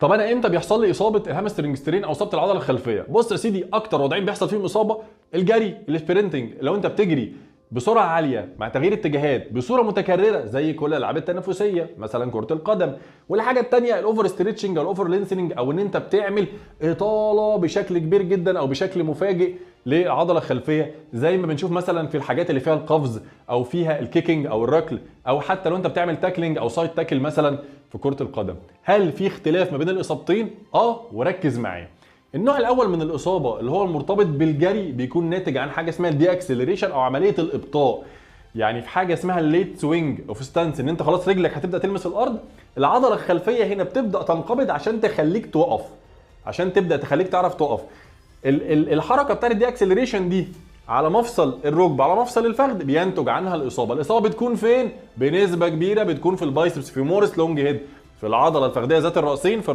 طب انا امتى بيحصل لي اصابه الهامسترنج سترين او اصابه العضله الخلفيه؟ بص يا سيدي، اكتر وضعين بيحصل فيهم اصابه: الجري، السبرنتنج، لو انت بتجري بسرعه عاليه مع تغيير اتجاهات بصوره متكرره زي كل الالعاب التنافسيه مثلا كره القدم. والحاجه الثانيه الاوفر ستريتشنج او الاوفر لينسنج، او ان انت بتعمل اطاله بشكل كبير جدا او بشكل مفاجئ لعضله خلفيه، زي ما بنشوف مثلا في الحاجات اللي فيها القفز او فيها الكيكنج او الركل، او حتى لو انت بتعمل تاكلينج او سايد تاكل مثلا في كره القدم. هل في اختلاف ما بين الاصابتين؟ وركز معايا. النوع الاول من الاصابه اللي هو المرتبط بالجري بيكون ناتج عن حاجه اسمها الدي اكسلريشن او عمليه الابطاء. يعني في حاجه اسمها الليت سوينج اوف ستانس، ان انت خلاص رجلك هتبدا تلمس الارض، العضله الخلفيه هنا بتبدا تنقبض عشان تخليك توقف، عشان تبدا تخليك تعرف تقف. الحركه بتاعت الدي اكسلريشن دي على مفصل الركبه على مفصل الفخذ بينتج عنها الاصابه. الاصابه بتكون فين؟ بنسبه كبيره بتكون في البايسبس فيمورس لونج هيد، في العضله الفخذيه ذات الراسين، في الراس